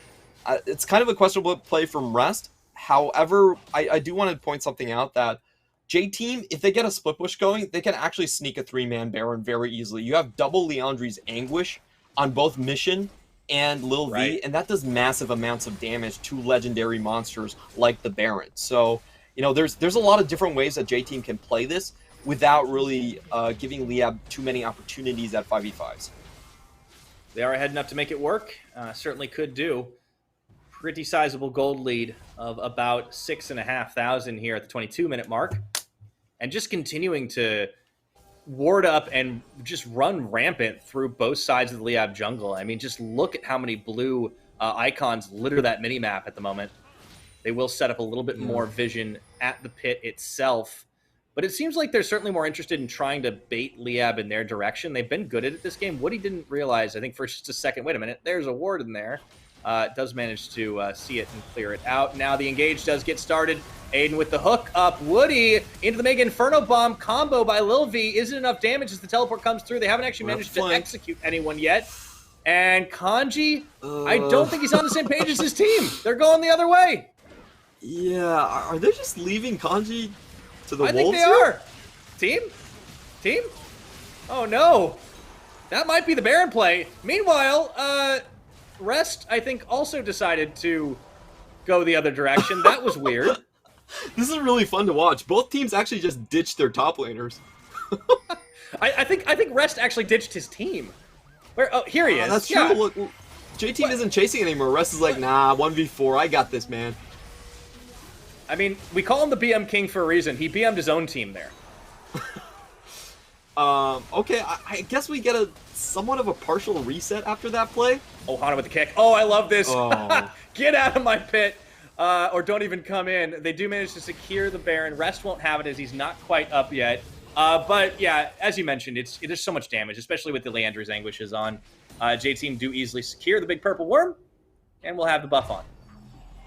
Speaker 2: it's kind of a questionable play from Rest. However, I do want to point something out that J-Team, if they get a split push going, they can actually sneak a 3-man Baron very easily. You have double Leandri's Anguish on both Mission and LYB, and that does massive amounts of damage to legendary monsters like the Baron. So, you know, there's a lot of different ways that J-Team can play this without really giving Liyab too many opportunities at 5v5s.
Speaker 1: They are ahead enough to make it work. Certainly could do. Pretty sizable gold lead of about 6,500 here at the 22-minute mark. And just continuing to ward up and just run rampant through both sides of the Liyab jungle. I mean, just look at how many blue icons litter that minimap at the moment. They will set up a little bit more vision at the pit itself. But it seems like they're certainly more interested in trying to bait Liyab in their direction. They've been good at it this game. Woody didn't realize, I think, for just a second, wait a minute, there's a ward in there. Does manage to see it and clear it out. Now the engage does get started. Aiden with the hook up. Woody into the Mega Inferno Bomb combo by LYB. Isn't enough damage as the teleport comes through. They haven't actually managed to execute anyone yet. And Kanji, I don't think he's on the same page as his team. They're going the other way.
Speaker 2: Yeah, are they just leaving Kanji to the wolves?
Speaker 1: I think they are. Team? Oh no. That might be the Baron play. Meanwhile, Rest, I think, also decided to go the other direction. That was weird.
Speaker 2: This is really fun to watch. Both teams actually just ditched their top laners.
Speaker 1: I think Rest actually ditched his team. Where? Oh, here he is.
Speaker 2: That's true.
Speaker 1: Yeah.
Speaker 2: Look, J-Team isn't chasing anymore. Rest is like, nah, 1v4, I got this, man.
Speaker 1: I mean, we call him the BM King for a reason. He BM'd his own team there.
Speaker 2: Okay, I guess we get a somewhat of a partial reset after that play.
Speaker 1: Oh, Hana with the kick. Oh, I love this.
Speaker 2: Oh.
Speaker 1: Get out of my pit. Or don't even come in. They do manage to secure the Baron. Rest won't have it as he's not quite up yet. But yeah, as you mentioned, there's so much damage, especially with the Leandra's Anguishes on. J-Team do easily secure the big purple worm, and we'll have the buff on.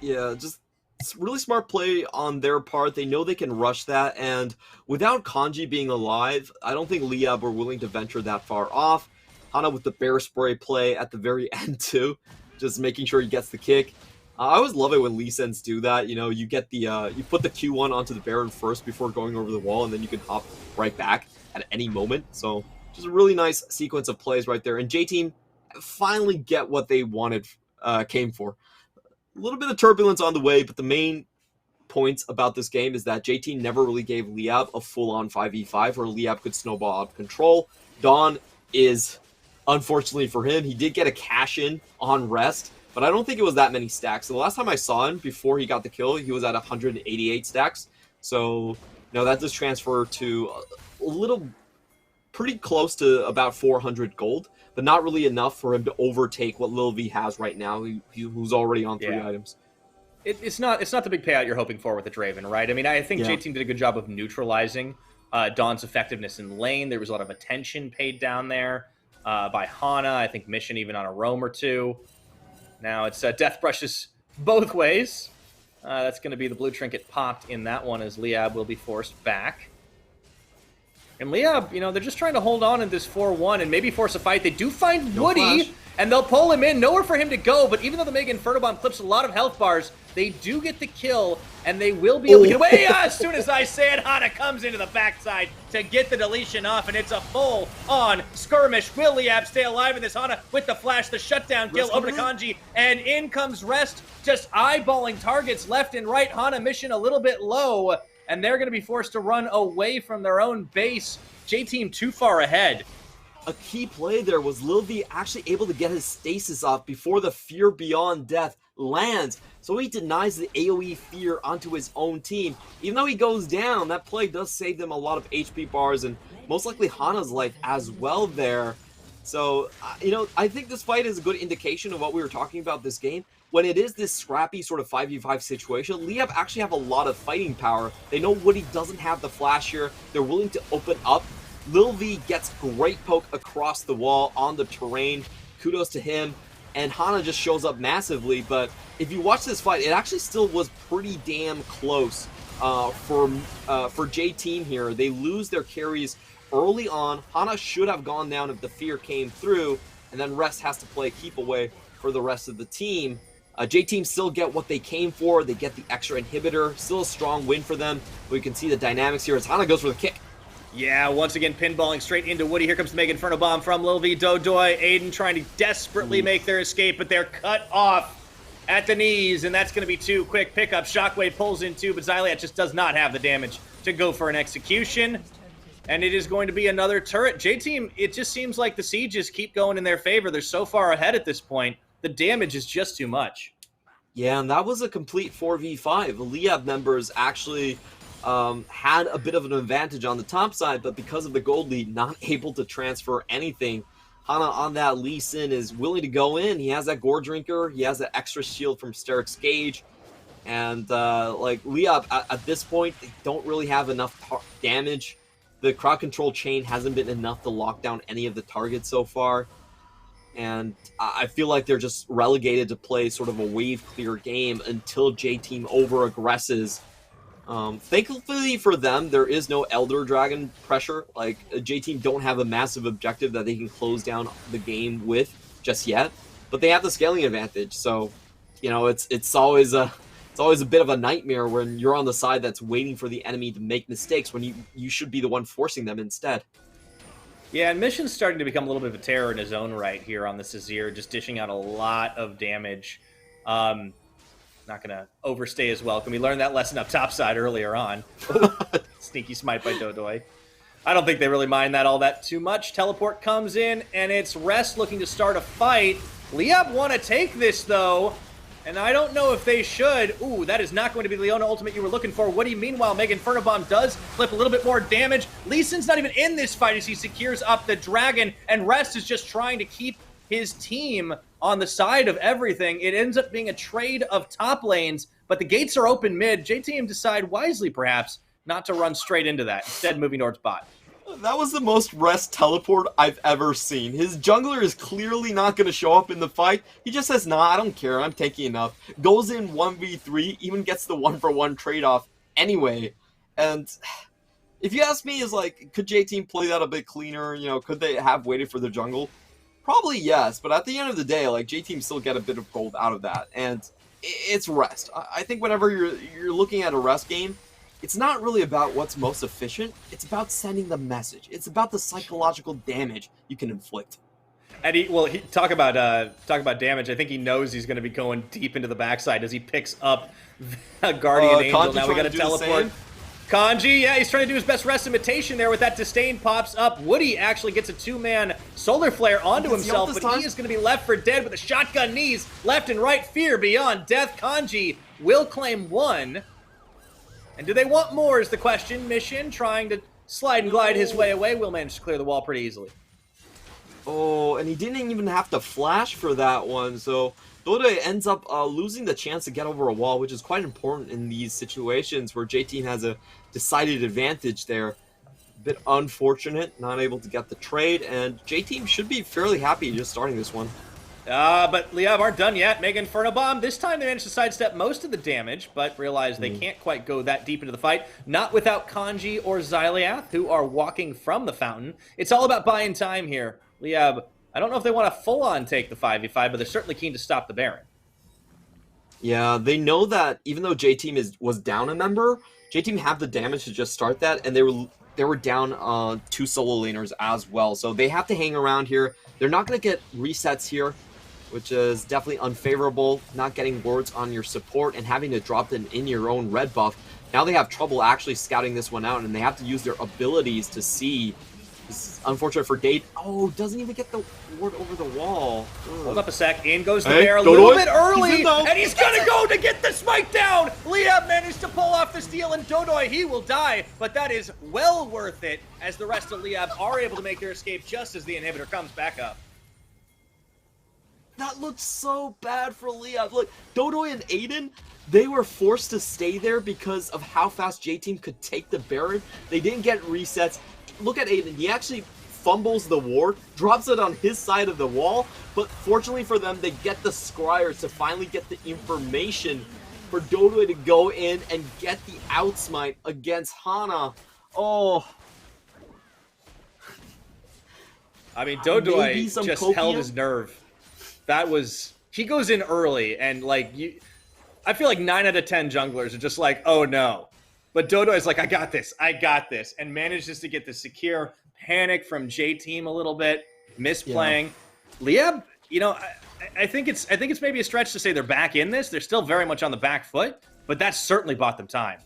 Speaker 2: Yeah, just it's really smart play on their part. They know they can rush that, and without Kanji being alive, I don't think Liyab were willing to venture that far off. Hana with the bear spray play at the very end too, just making sure he gets the kick. I always love it when Lee Sens do that. You know, you get the you put the Q1 onto the Baron first before going over the wall, and then you can hop right back at any moment. So just a really nice sequence of plays right there. And J-Team finally get what they wanted, came for. A little bit of turbulence on the way, but the main points about this game is that J-Team never really gave Liyab a full-on 5v5 where Liyab could snowball out of control. Dawn is, unfortunately for him, he did get a cash-in on Rest, but I don't think it was that many stacks. So the last time I saw him, before he got the kill, he was at 188 stacks. So, that does transfer to a little, pretty close to about 400 gold, but not really enough for him to overtake what Lil V has right now, who's already on 3 items.
Speaker 1: It's not the big payout you're hoping for with the Draven, right? I mean, I think J-Team did a good job of neutralizing Dawn's effectiveness in lane. There was a lot of attention paid down there by Hana. I think Mission even on a roam or two. Now it's Death Brushes both ways. That's going to be the blue trinket popped in that one as Liyab will be forced back. And Liyab, they're just trying to hold on in this 4-1 and maybe force a fight. They do find Woody, and they'll pull him in. Nowhere for him to go, but even though the Mega Inferno Bomb clips a lot of health bars, they do get the kill, and they will be able to get away. As soon as I say it, Hana comes into the backside to get the deletion off, and it's a full-on skirmish. Will Liyab stay alive in this? Hana with the flash, the shutdown kill over to Kanji, and in comes Rest, just eyeballing targets left and right. Hana mission a little bit low, and they're going to be forced to run away from their own base. J-Team too far ahead.
Speaker 2: A key play there was Lil V actually able to get his stasis off before the Fear Beyond Death lands. So he denies the AoE Fear onto his own team. Even though he goes down, that play does save them a lot of HP bars and most likely Hana's life as well there. So, I think this fight is a good indication of what we were talking about this game. When it is this scrappy sort of 5v5 situation, Liyab actually have a lot of fighting power. They know Woody doesn't have the flash here. They're willing to open up. Lil V gets great poke across the wall on the terrain. Kudos to him. And Hana just shows up massively. But if you watch this fight, it actually still was pretty damn close for J-Team here. They lose their carries early on. Hana should have gone down if the fear came through. And then Rest has to play keep away for the rest of the team. J-Team still get what they came for. They get the extra inhibitor. Still a strong win for them. We can see the dynamics here as Hana goes for the kick.
Speaker 1: Yeah, once again, pinballing straight into Woody. Here comes the Mega Inferno Bomb from Lil V. Dodoy, Aiden trying to desperately make their escape, but they're cut off at the knees, and that's going to be 2 quick pickups. Shockwave pulls in 2, but Xyliat just does not have the damage to go for an execution. And it is going to be another turret. J-Team, it just seems like the sieges keep going in their favor. They're so far ahead at this point. The damage is just too much.
Speaker 2: Yeah, and that was a complete 4v5. The Liyab members actually had a bit of an advantage on the top side, but because of the gold lead, not able to transfer anything. Hana on that Lee Sin is willing to go in. He has that Gore Drinker. He has that extra shield from Steric's Gauge. And Liyab, at this point, they don't really have enough damage. The crowd control chain hasn't been enough to lock down any of the targets so far. And I feel like they're just relegated to play sort of a wave clear game until J-Team over-aggresses. Thankfully for them, there is no Elder Dragon pressure. Like, J-Team don't have a massive objective that they can close down the game with just yet. But they have the scaling advantage, so, it's always a bit of a nightmare when you're on the side that's waiting for the enemy to make mistakes when you should be the one forcing them instead.
Speaker 1: Yeah, and Mission's starting to become a little bit of a terror in his own right here on the Azir, just dishing out a lot of damage. Not going to overstay his welcome. We learned that lesson up topside earlier on. Sneaky smite by Dodoy. I don't think they really mind that all that too much. Teleport comes in, and it's Rest looking to start a fight. Liyab want to take this, though, and I don't know if they should. Ooh, that is not going to be the Leona ultimate you were looking for. Woody, meanwhile, Mega Inferno Bomb does flip a little bit more damage. Lee Sin's not even in this fight as he secures up the Dragon, and Rest is just trying to keep his team on the side of everything. It ends up being a trade of top lanes, but the gates are open mid. JTM decide wisely, perhaps, not to run straight into that, instead moving towards bot.
Speaker 2: That was the most Rest teleport I've ever seen. His jungler is clearly not going to show up in the fight. He just says, nah, I don't care, I'm tanky enough. Goes in 1v3, even gets the 1-for-1 trade-off anyway. And if you ask me, is like, could J-Team play that a bit cleaner? You know, could they have waited for their jungle? Probably yes, but at the end of the day, like, J-Team still get a bit of gold out of that. And it's Rest. I think whenever you're looking at a Rest game, it's not really about what's most efficient. It's about sending the message. It's about the psychological damage you can inflict.
Speaker 1: And he talk about damage. I think he knows he's going to be going deep into the backside as he picks up a Guardian Angel.
Speaker 2: Kanji
Speaker 1: now we got to teleport. Kanji, yeah, he's trying to do his best Rest imitation there with that Disdain pops up. Woody actually gets a 2-man Solar Flare onto himself, but he is going to be left for dead with the shotgun knees left and right. Fear beyond death. Kanji will claim 1. And do they want more is the question. Mission trying to slide and glide his way away. Will manage to clear the wall pretty easily.
Speaker 2: Oh, and he didn't even have to flash for that one, so Dode ends up losing the chance to get over a wall, which is quite important in these situations where J-Team has a decided advantage there. A bit unfortunate, not able to get the trade, and J-Team should be fairly happy just starting this one.
Speaker 1: But Liyab aren't done yet. Mega Inferno Bomb. This time they managed to sidestep most of the damage, but realize they can't quite go that deep into the fight. Not without Kanji or Xyliath, who are walking from the fountain. It's all about buying time here. Liyab, I don't know if they want to full-on take the 5v5, but they're certainly keen to stop the Baron.
Speaker 2: Yeah, they know that even though J-Team was down a member, J-Team have the damage to just start that, and they were down 2 solo laners as well. So they have to hang around here. They're not going to get resets here, which is definitely unfavorable. Not getting wards on your support and having to drop them in your own red buff. Now they have trouble actually scouting this one out, and they have to use their abilities to see. This is unfortunate for Date. Oh, doesn't even get the ward over the wall. Ugh.
Speaker 1: Hold up a sec. In goes the bear a little bit early, and he's going to go to get the smite down. Liyab managed to pull off the steal, and Dodoy, he will die, but that is well worth it as the rest of Liyab are able to make their escape just as the inhibitor comes back up.
Speaker 2: That looked so bad for Liyab. Look, Dodoy and Aiden, they were forced to stay there because of how fast J-Team could take the Baron. They didn't get resets. Look at Aiden. He actually fumbles the ward, drops it on his side of the wall, but fortunately for them, they get the Scryer to finally get the information for Dodoy to go in and get the outsmite against Hana. Oh.
Speaker 1: I mean, Dodoy just held his nerve. That was... He goes in early, and, like, I feel like 9 out of 10 junglers are just like, oh, no. But Dodoy's like, I got this, and manages to get the secure panic from J-Team a little bit, misplaying. Yeah. Liyab, you know, I think it's maybe a stretch to say they're back in this. They're still very much on the back foot, but that certainly bought them time.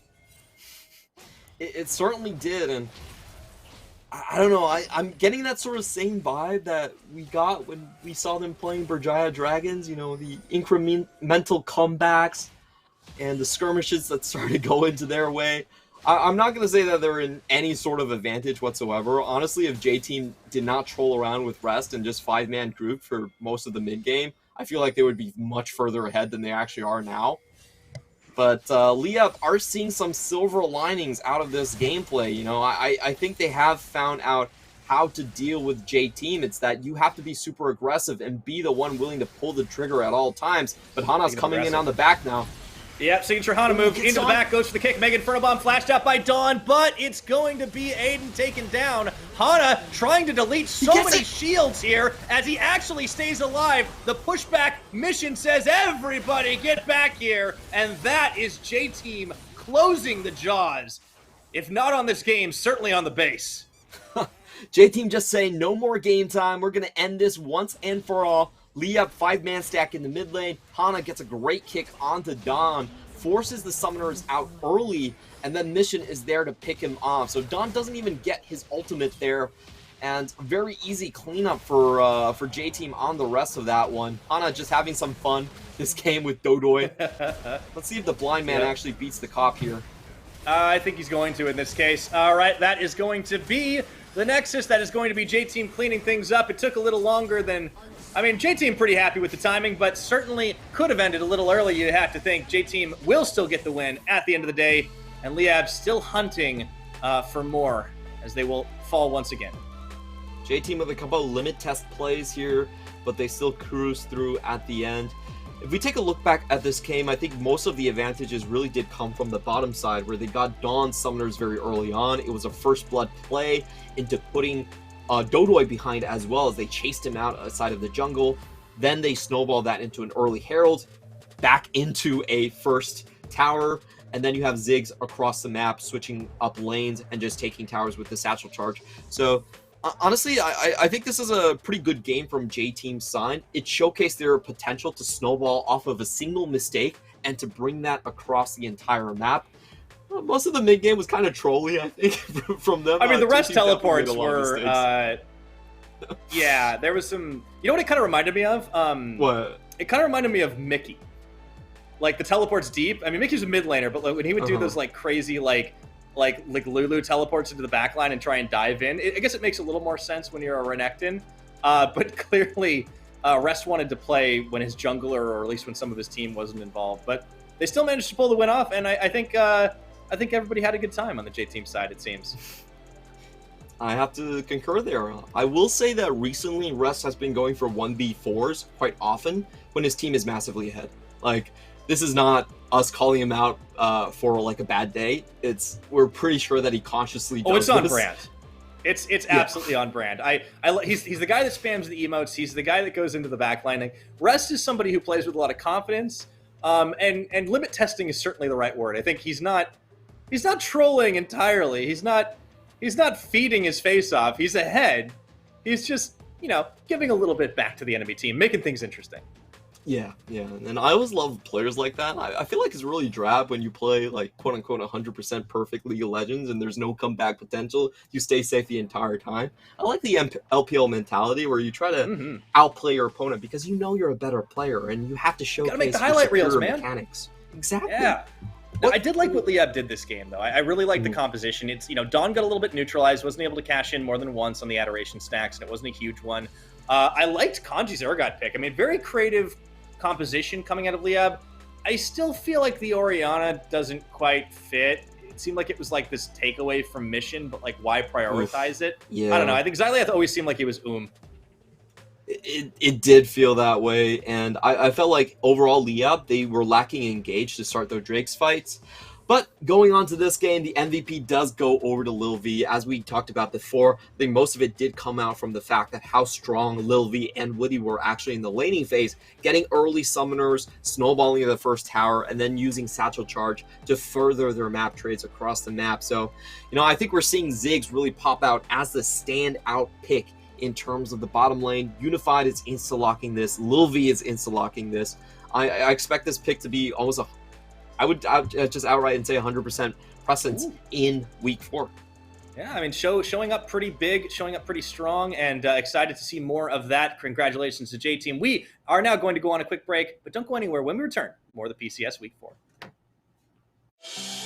Speaker 2: It certainly did, and I don't know, I'm getting that sort of same vibe that we got when we saw them playing Berjaya Dragons, you know, the incremental comebacks and the skirmishes that started to go into their way. I'm not going to say that they're in any sort of advantage whatsoever. Honestly, if J-Team did not troll around with Rest and just 5-man group for most of the mid-game, I feel like they would be much further ahead than they actually are now. But Liyab are seeing some silver linings out of this gameplay. You know, I think they have found out how to deal with J-Team. It's that you have to be super aggressive and be the one willing to pull the trigger at all times. But Hana's coming in on the back now.
Speaker 1: Yep, signature Hana move into the back, goes for the kick. Mega Inferno Bomb flashed out by Dawn, but it's going to be Aiden taken down. Hana trying to delete so many shields here as he actually stays alive. The pushback mission says, everybody get back here. And that is J-Team closing the jaws. If not on this game, certainly on the base.
Speaker 2: J-Team just saying, no more game time. We're going to end this once and for all. Liyab 5-man stack in the mid lane. Hana gets a great kick onto Dawn, forces the summoners out early, and then Mission is there to pick him off. So Dawn doesn't even get his ultimate there. and very easy cleanup for J Team on the rest of that one. Hana just having some fun this game with Dodoy. Let's see if the blind man actually beats the cop here.
Speaker 1: I think he's going to in this case. All right, that is going to be the Nexus. That is going to be J-Team cleaning things up. It took a little longer than... I mean, J-Team pretty happy with the timing, but certainly could have ended a little early, you have to think. J-Team will still get the win at the end of the day, and Liyab still hunting for more as they will fall once again.
Speaker 2: J-Team with a couple of limit test plays here, but they still cruise through at the end. If we take a look back at this game, I think most of the advantages really did come from the bottom side, where they got Dawn Summoners very early on. It was a first blood play into putting Dodoy behind as well, as they chased him out outside of the jungle. Then they snowballed that into an early Herald, back into a first tower, and then you have Ziggs across the map, switching up lanes and just taking towers with the satchel charge. So honestly, I think this is a pretty good game from J-Team's side. It showcased their potential to snowball off of a single mistake and to bring that across the entire map. Most of the mid game was kind of trolly, I think, from them.
Speaker 1: I mean, the rest teleports were... yeah, there was some... You know what it kind of reminded me of?
Speaker 2: What?
Speaker 1: It kind of reminded me of Mickey. Like, the teleports deep. I mean, Mickey's a mid laner, but like, when he would do those, like, crazy, like Lulu teleports into the backline and try and dive in. I guess it makes a little more sense when you're a Renekton. But clearly, Rest wanted to play when his jungler, or at least when some of his team wasn't involved. But they still managed to pull the win off, and I think everybody had a good time on the J-Team side, it seems.
Speaker 2: I have to concur there. I will say that recently, Rest has been going for 1v4s quite often when his team is massively ahead. Like, this is not us calling him out for like a bad day. We're pretty sure that he consciously does.
Speaker 1: Oh, it's on brand. It's absolutely on brand. He's the guy that spams the emotes. He's the guy that goes into the backlining. Rest is somebody who plays with a lot of confidence. And limit testing is certainly the right word. I think he's not trolling entirely. He's not feeding his face off. He's ahead. He's just, giving a little bit back to the enemy team, making things interesting.
Speaker 2: Yeah, and I always love players like that. I feel like it's really drab when you play, like, quote-unquote 100% perfect League of Legends and there's no comeback potential. You stay safe the entire time. I like the LPL mentality where you try to outplay your opponent because you know you're a better player and you have to showcase
Speaker 1: gotta make the highlight reels, man.
Speaker 2: Mechanics. Exactly.
Speaker 1: Yeah. No, I did like what Liyab did this game, though. I really like the composition. It's, Dawn got a little bit neutralized, wasn't able to cash in more than once on the Adoration stacks, and it wasn't a huge one. I liked Kanji's Urgot pick. I mean, very creative composition coming out of Liyab. I still feel like the Orianna doesn't quite fit. It seemed like it was like this takeaway from Mission, but like, why prioritize it?
Speaker 2: Yeah.
Speaker 1: I don't know. I think Xyliath always seemed like it was
Speaker 2: It did feel that way, and I felt like overall Liyab, they were lacking engaged to start their Drake's fights. But going on to this game, the MVP does go over to Lil V. As we talked about before, I think most of it did come out from the fact that how strong Lil V and Woody were actually in the laning phase, getting early summoners, snowballing the first tower, and then using Satchel Charge to further their map trades across the map. So, I think we're seeing Ziggs really pop out as the standout pick in terms of the bottom lane. Unified is insta-locking this. Lil V is insta-locking this. I expect this pick to be almost I would just outright and say 100% precedence in week 4.
Speaker 1: Yeah, I mean, showing up pretty big, showing up pretty strong, and excited to see more of that. Congratulations to J-Team. We are now going to go on a quick break, but don't go anywhere. When we return, more of the PCS week 4.